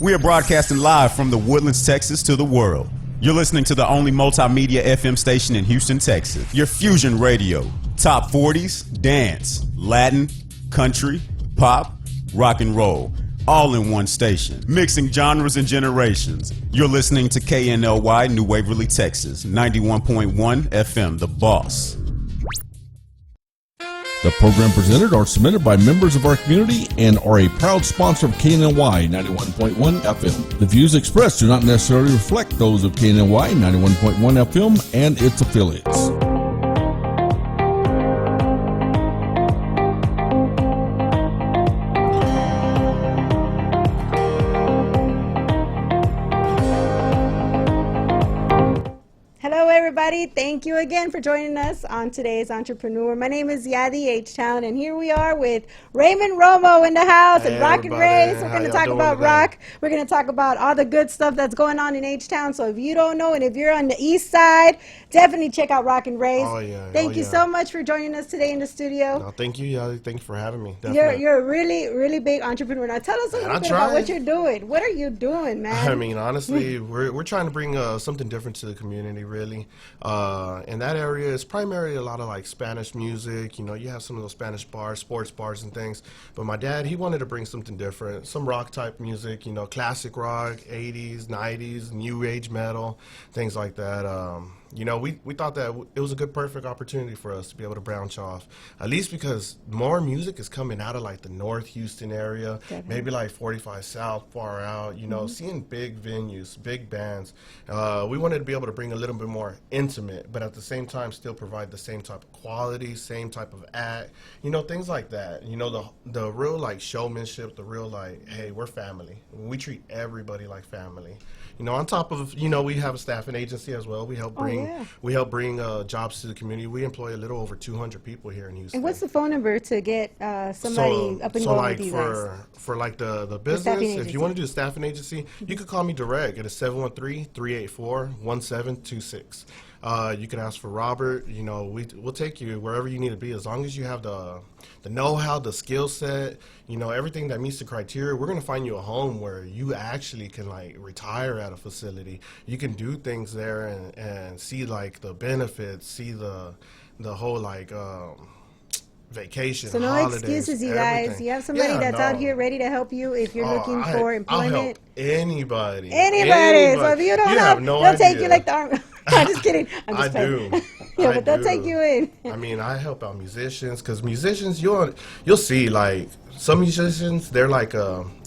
We are broadcasting live from the Woodlands, Texas to the world. You're listening to the only multimedia FM station in Houston, Texas. Your Fusion Radio. Top 40s, dance, Latin, country, pop, rock and roll. All in one station. Mixing genres and generations. You're listening to KNLY, New Waverly, Texas. 91.1 FM, The Boss. The program presented are submitted by members of our community and are a proud sponsor of KNLY 91.1 FM. The views expressed do not necessarily reflect those of KNLY 91.1 FM and its affiliates. Thank you again for joining us on today's Entrepreneur. My name is Yadi H-Town, and here we are with Raymond Romo in the house and Rock and Race. We're going to talk about rock. We're going to talk about all the good stuff that's going on in H-Town. So if you don't know, and if you're on the east side, definitely check out Rock and Race. Thank you so much for joining us today in the studio. No, thank you, Yadi. Thank you for having me. You're a really, really big entrepreneur. Now tell us a little bit about what you're doing. What are you doing, man? I mean, honestly, we're trying to bring something different to the community, really. In that area, it's primarily a lot of like Spanish music. You know, you have some of those Spanish bars, sports bars and things. But my dad, he wanted to bring something different, some rock type music, you know, classic rock, 80s, 90s, new age metal, things like that. You know, we thought that it was a good, perfect opportunity for us to be able to branch off, at least because more music is coming out of like the North Houston area, maybe like 45 South, far out, you know, seeing big venues, big bands. We wanted to be able to bring a little bit more intimate, but at the same time still provide the same type of quality, same type of act, you know, things like that. You know, the real like showmanship, the real like, hey, we're family. We treat everybody like family. You know, on top of, you know, we have a staffing agency as well. We help bring jobs to the community. We employ a little over 200 people here in Houston. And what's the phone number to get somebody up and going like with you guys? For like the business, if you want to do a staffing agency, you could call me direct. It is 713-384-1726. You can ask for Robert. You know, we'll take you wherever you need to be as long as you have the know-how, the skill set, you know, everything that meets the criteria. We're going to find you a home where you actually can like retire at a facility. You can do things there and see like the benefits, see the whole like vacation, so no holidays, excuses, you everything. Guys. You have somebody that's out here ready to help you if you're looking for employment. I'll help anybody. So if you don't have no they'll idea. take you like the army. I'm just kidding. I'm just do. Yeah, but they'll take you in. I mean, I help out musicians because musicians, you'll see like some musicians, they're like,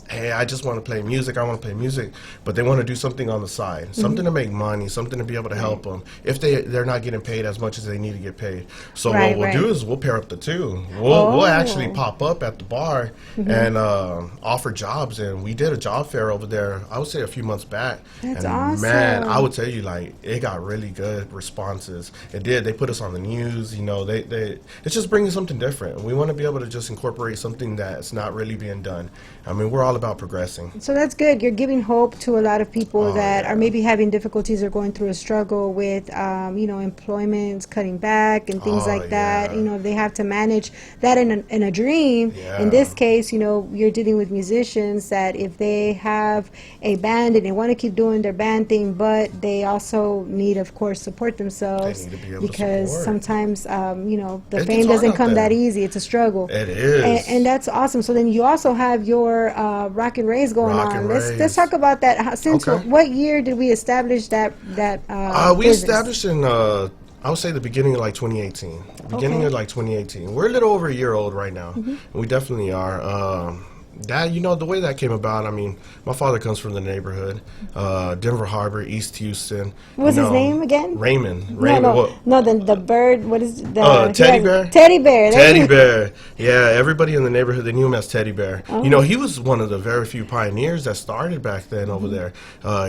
hey, I just want to play music. I want to play music, but they want to do something on the side, something to make money, something to be able to help them if they're not getting paid as much as they need to get paid. So what we'll do is we'll pair up the two. We'll actually pop up at the bar and offer jobs. And we did a job fair over there, I would say a few months back. That's and awesome. Man, I would tell you, like, it got really good responses. It did. They put us on the news. You know, it's just bringing something different. We want to be able to just incorporate something that's not really being done. I mean, we're all about progressing. So that's good. You're giving hope to a lot of people that are maybe having difficulties or going through a struggle with, you know, employment, cutting back and things like that. You know, if they have to manage that in a dream. In this case, you know, you're dealing with musicians that if they have a band and they want to keep doing their band thing, but they also need, of course, support themselves because sometimes, you know, the fame doesn't come that easy. It's a struggle. It is. And that's awesome. So then you also have your Rock and Race going on. Let's talk about that. Since what year did we establish that we established in I would say the beginning of like 2018. Beginning of like 2018. We're a little over a year old right now. And we definitely are. That, you know, the way that came about, I mean, my father comes from the neighborhood, Denver Harbor, East Houston. What's his name again? Raymond. No, the bird, what is the... Teddy Bear? Teddy Bear. Teddy Bear. Yeah, everybody in the neighborhood, they knew him as Teddy Bear. You know, he was one of the very few pioneers that started back then over there.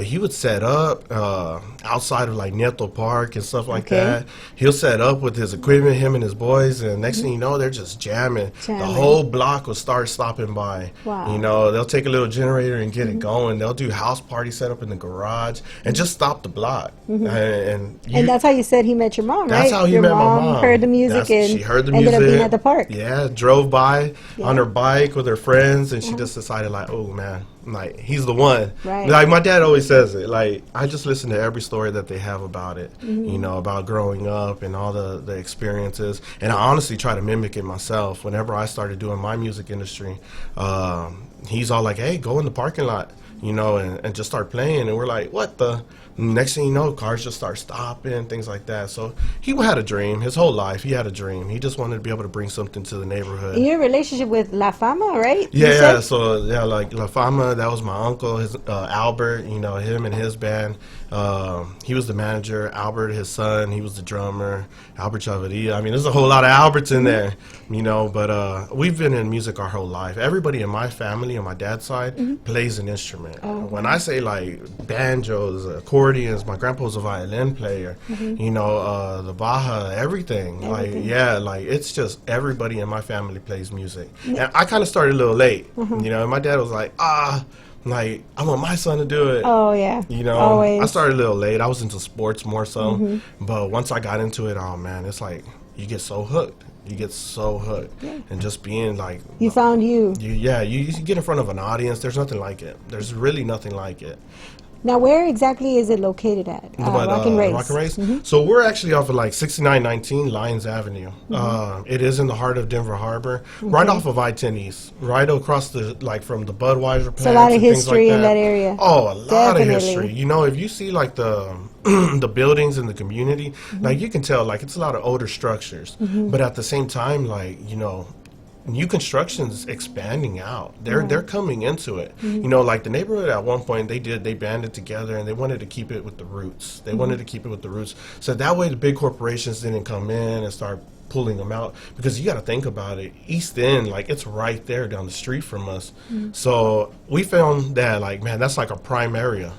He would set up outside of like Nieto Park and stuff like that. He'll set up with his equipment, him and his boys, and next thing you know, they're just jamming. The whole block will start stopping by. Wow. You know, they'll take a little generator and get it going. They'll do house party set up in the garage and just stop the block. And that's how you said he met your mom, right? That's how he met my mom. Heard the music she heard the music. Ended up being at the park. Yeah, drove by on her bike with her friends, and she just decided like, oh man, Like, he's the one. Right. Like, my dad always says it. Like, I just listen to every story that they have about it, you know, about growing up and all the experiences. And I honestly try to mimic it myself. Whenever I started doing my music industry, he's all like, hey, go in the parking lot, you know, and just start playing. And we're like, what the? Next thing you know, cars just start stopping, things like that. So he had a dream. His whole life, he had a dream. He just wanted to be able to bring something to the neighborhood. In your relationship with La Fama, right? Yeah, so yeah, like La Fama, that was my uncle, his Albert, you know, him and his band. He was the manager. Albert, his son, he was the drummer. Albert Chavarria. I mean, there's a whole lot of Alberts in there, you know, but we've been in music our whole life. Everybody in my family on my dad's side plays an instrument. When I say like banjos, accordions, my grandpa was a violin player, you know, the Baja, everything. Like, yeah, like it's just everybody in my family plays music. And I kind of started a little late, you know, and my dad was like, like, I want my son to do it. Oh, yeah. You know, always. I started a little late. I was into sports more so. But once I got into it, oh, man, it's like you get so hooked. You get so hooked. Yeah. And just being like... You found you. You get in front of an audience. There's nothing like it. There's really nothing like it. Now, where exactly is it located at? Rock and Race. Rock and Race. So we're actually off of like 6919 Lyons Avenue. It is in the heart of Denver Harbor, right off of I-10 East, right across the like from the Budweiser plants. So a lot of and things history like in that area. Oh, a lot Definitely. of history. You know, if you see like the the buildings in the community, like you can tell like it's a lot of older structures, but at the same time, like, you know, new construction's expanding out. They're coming into it. You know, like the neighborhood at one point they banded together and they wanted to keep it with the roots. They wanted to keep it with the roots. So that way the big corporations didn't come in and start pulling them out, because you got to think about it. East End, like, it's right there down the street from us. So we found that, like, man, that's like a prime area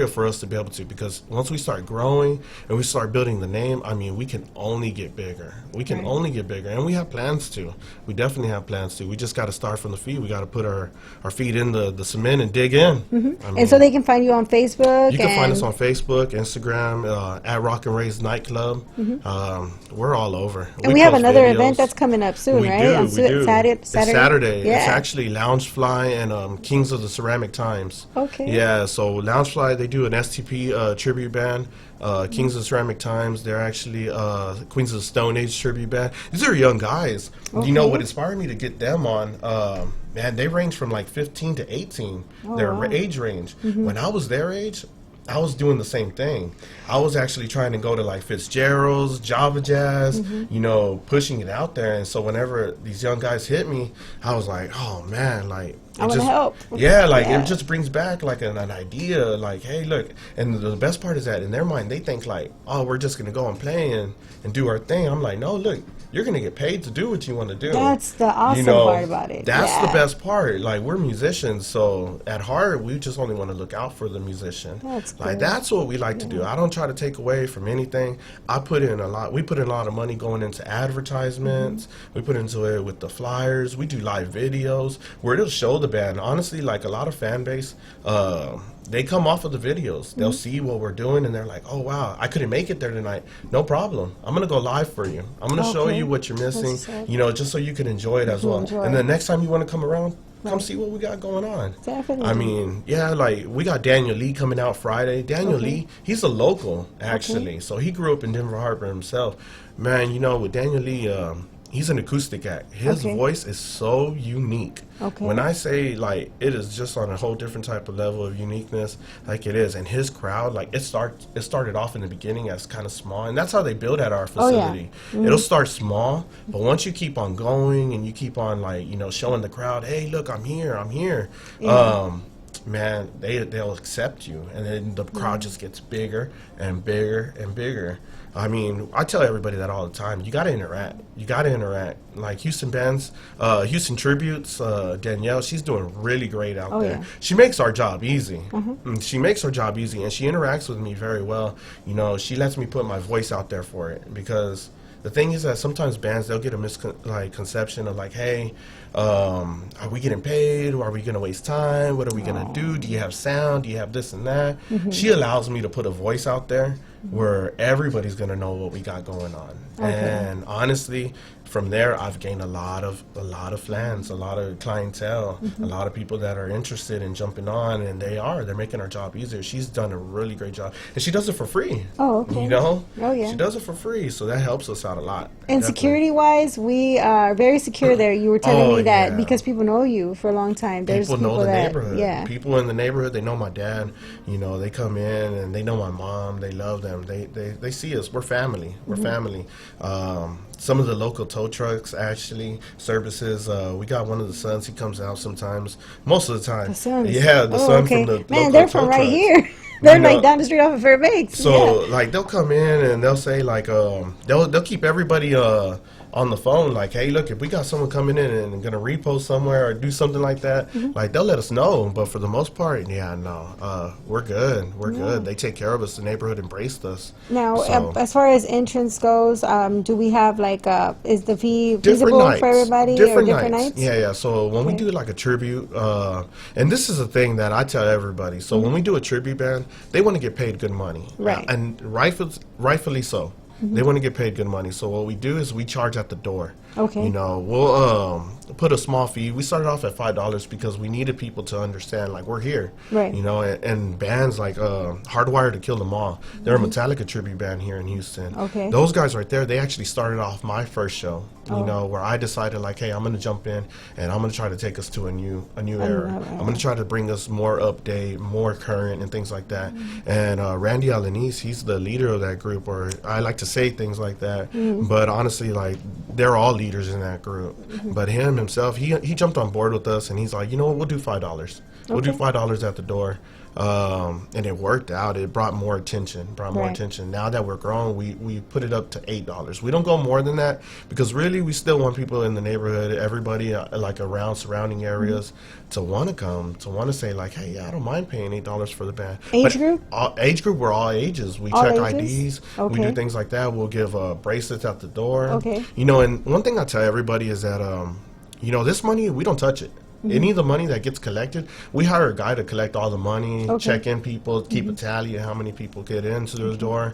for us to be able to, because once we start growing and we start building the name, I mean, we can only get bigger. We can only get bigger, and we have plans to. We definitely have plans to. We just got to start from the feet. We got to put our feet in the cement and dig in. I mean, And so they can find you on Facebook? You can find us on Facebook, Instagram, at Rock and Race Nightclub. We're all over. And we have post another videos. event that's coming up soon, We right? do, On we do. Saturday. It's Saturday. Yeah. It's actually Loungefly and Kings of the Ceramic Times. Okay. Yeah, so Loungefly, they do an STP tribute band. Kings of the Ceramic Times, they're actually Queens of the Stone Age tribute band. These are young guys. You know, what inspired me to get them on, man, they range from like 15 to 18, their age range. When I was their age, I was doing the same thing. I was actually trying to go to like Fitzgerald's, Java Jazz, you know, pushing it out there. And so whenever these young guys hit me, I was like, oh man, like, I want to help. Yeah, like, Yeah. it just brings back like an idea, like, hey, look. And the best part is that in their mind, they think like, oh, we're just going to go and play and do our thing. I'm like, no, look, you're going to get paid to do what you want to do. That's the awesome part about it. That's Yeah. the best part. Like, we're musicians, so at heart, we just only want to look out for the musician. That's Like, cool. that's what we like to do. I don't try to take away from anything. We put in a lot of money going into advertisements. We put into it with the flyers. We do live videos where it'll show the band. Honestly, like, a lot of fan base, they come off of the videos. They'll see what we're doing, and they're like, oh, wow, I couldn't make it there tonight. No problem. I'm going to go live for you. I'm going to show Okay. you what you're missing, That's it. you know, just so you can enjoy it as well. enjoy And it. the next time you want to come around, come see what we got going on. Definitely. I mean, yeah, like, we got Daniel Lee coming out Friday. Daniel Lee, he's a local, actually. So he grew up in Denver Harbor himself. Man, you know, with Daniel Lee, he's an acoustic act. His Okay. voice is so unique. Okay. When I say, like, it is just on a whole different type of level of uniqueness, like it is. And his crowd, like, it started off in the beginning as kind of small, and that's how they build at our Oh, yeah. facility. It'll start small, but once you keep on going and you keep on, like, you know, showing the crowd, hey, look, I'm here. Man, they'll accept you, and then the crowd just gets bigger and bigger and bigger. I mean, I tell everybody that all the time. You got to interact. Like Houston bands, Houston Tributes, Danielle, she's doing really great out there. yeah. She makes our job easy. She makes our job easy, and she interacts with me very well. You know, she lets me put my voice out there for it, because the thing is that sometimes bands, they'll get a misconception of like, hey, are we getting paid? Or are we going to waste time? What are we going to do? Do you have sound? Do you have this and that? She allows me to put a voice out there where everybody's going to know what we got going on. And honestly, from there, I've gained a lot of fans, a lot of clientele, a lot of people that are interested in jumping on, and they're making our job easier. She's done a really great job, and she does it for free. Oh, okay. You know, Oh, yeah. she does it for free, so that helps us out a lot. And Definitely. security-wise, we are very secure there. You were telling me that because people know you for a long time. There's People know the that, neighborhood. Yeah. People in the neighborhood, they know my dad. You know, they come in and they know my mom. They love them. They see us. We're family. We're family. Some of the local tow trucks actually services. We got one of the sons. He comes out sometimes. Most of the time. The sons. Yeah, the son okay. from the Man, local they're tow from right trucks. here. They're You know, like down the street off of Fairbanks. So like they'll come in and they'll say like they'll keep everybody on the phone like, hey, look, if we got someone coming in and gonna repost somewhere or do something like that, like they'll let us know. But for the most part, we're good. We're good. They take care of us. The neighborhood embraced us. Now, So- as far as entrance goes, do we have like is the fee Different feasible nights. for everybody Different or different nights. nights? Yeah. So when we do like a tribute, and this is a thing that I tell everybody. So when we do a tribute band, they want to get paid good money, Right. And rightfully so. They want to get paid good money. So what we do is we charge at the door. Okay. You know, we'll put a small fee. We started off at $5 because we needed people to understand, like, we're here. Right. You know, and bands like Hardwired to Kill Them All. They're a Metallica tribute band here in Houston. Okay. Those guys right there, they actually started off my first show. You know, where I decided like, hey, I'm gonna jump in and I'm gonna try to take us to a new era. I'm gonna try to bring us more update, more current, and things like that. And Randy Alanis, he's the leader of that group, or I like to say things like that. But honestly, like they're all leaders in that group. But him himself, he jumped on board with us, and he's like, you know what, we'll do $5. We'll do $5 at the door. And it worked out. It brought more attention. Right. Now that we're grown, we put it up to $8. We don't go more than that because really we still want people in the neighborhood, everybody like around surrounding areas, to want to come, to want to say like, hey, yeah, I don't mind paying $8 for the band. Age group? Age group, we're all ages. We All check ages? IDs. We Okay. do things like that. We'll give bracelets at the door. Okay. You know, and one thing I tell everybody is that, you know, this money, we don't touch it. Any of the money that gets collected, we hire a guy to collect all the money, Okay. check in people, keep a tally of how many people get into the door.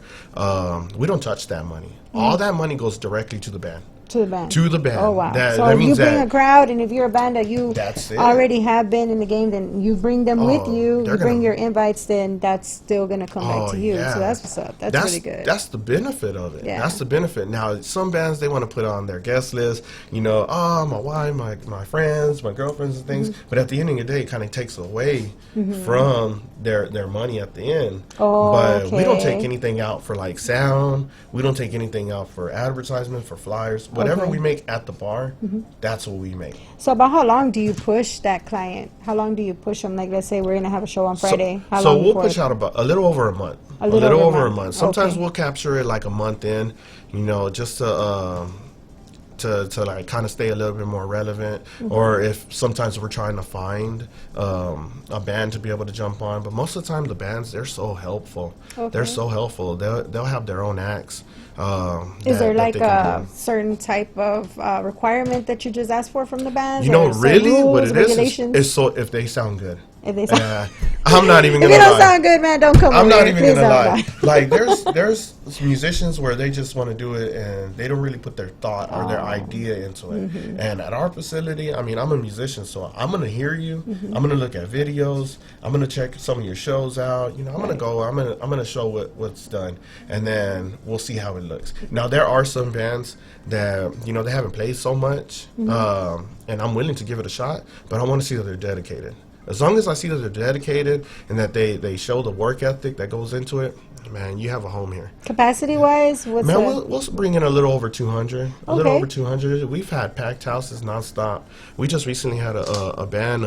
We don't touch that money. All that money goes directly to the band. To the band. To the band. Oh, wow. That- so that if you means bring that- a crowd, and if you're a band that you That's it. already have been in the game, then you bring them with Oh, you, they're you bring gonna- your invites, then that's still going to come back to you. yeah. So that's what's up. That's really good. That's the benefit of it. Yeah. That's the benefit. Now, some bands, they want to put on their guest list, you know, my wife, my friends, my girlfriends and things. But at the end of the day, it kind of takes away from their money at the end. Oh, but we don't okay. take anything out for like sound. We don't take anything out for advertisement, for flyers. Whatever Okay. we make at the bar, that's what we make. So about how long do you push that client? How long do you push them? Like, let's say we're going to have a show on Friday. How So long we'll before? push out about a little over a month. A little over a month. Sometimes Okay. we'll capture it like a month in, you know, just to like kind of stay a little bit more relevant. Or if sometimes we're trying to find a band to be able to jump on. But most of the time, the bands, they're so helpful. Okay. They're so helpful. They'll have their own acts. Is there like they can a do. certain type of requirement that you just ask for from the bands? You know, or some really, what rules, it is regulations? is so if they sound good. If they sound, I'm not even if gonna you don't lie. sound good, man, don't come I'm over not here. even Please gonna don't lie. Like there's musicians where they just want to do it and they don't really put their thought or their idea into it. And at our facility, I mean, I'm a musician, so I'm gonna hear you. I'm gonna look at videos. I'm gonna check some of your shows out. You know, I'm gonna go. I'm gonna show what's done, and then we'll see how it looks. Now there are some bands that you know they haven't played so much, and I'm willing to give it a shot, but I want to see that they're dedicated. As long as I see that they're dedicated and that they show the work ethic that goes into it, man, you have a home here. Capacity wise, what's Man, the, we'll bring in a little over 200. A little Okay. over 200. We've had packed houses nonstop. We just recently had a band,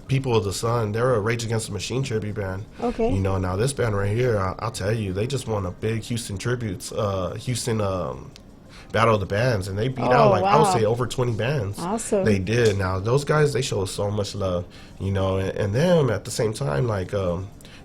People of the Sun. They're a Rage Against the Machine tribute band. Okay. You know, now this band right here, I'll tell you, they just won a big Houston tributes, Houston Battle of the Bands, and they beat out like I would wow. say over 20 bands. Awesome. They did. Now those guys, they show us so much love, you know, and them at the same time, like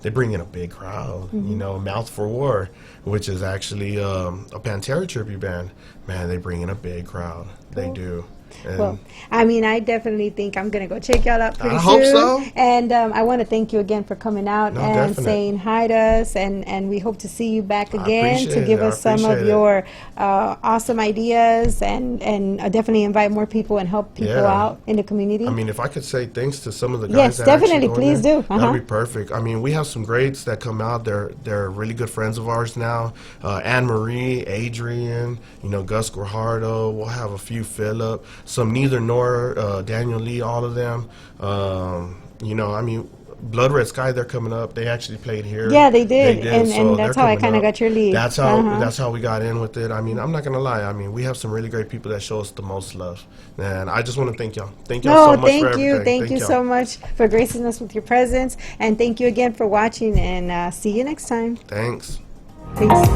they bring in a big crowd. You know, Mouth for War, which is actually a Pantera tribute band. Man, they bring in a big crowd. They do. And Well, I mean, I definitely think I'm going to go check y'all out pretty I soon. hope so. And I want to thank you again for coming out No, and definite. saying hi to us. And we hope to see you back I again to appreciate give it. I us some of appreciate it. your awesome ideas and definitely invite more people and help people Yeah. out in the community. I mean, if I could say thanks to some of the guys Yes, that actually definitely. go in Please there, do. Uh-huh. that'd be perfect. I mean, we have some greats that come out. They're really good friends of ours now. Anne Marie, Adrian, Gus Guajardo. We'll have a few Philip, some Neither Nor, Daniel Lee, all of them. I mean, Blood Red Sky, they're coming up. They actually played here. Yeah, they did. And so that's they're how I coming kinda up. got your lead. That's how Uh-huh. that's how we got in with it. I mean, I'm not gonna lie. I mean, we have some really great people that show us the most love, and I just want to thank y'all. Thank y'all so No, much for thank you. everything. Thank you y'all. so much for gracing us with your presence. And thank you again for watching. And see you next time. Thanks. Thanks.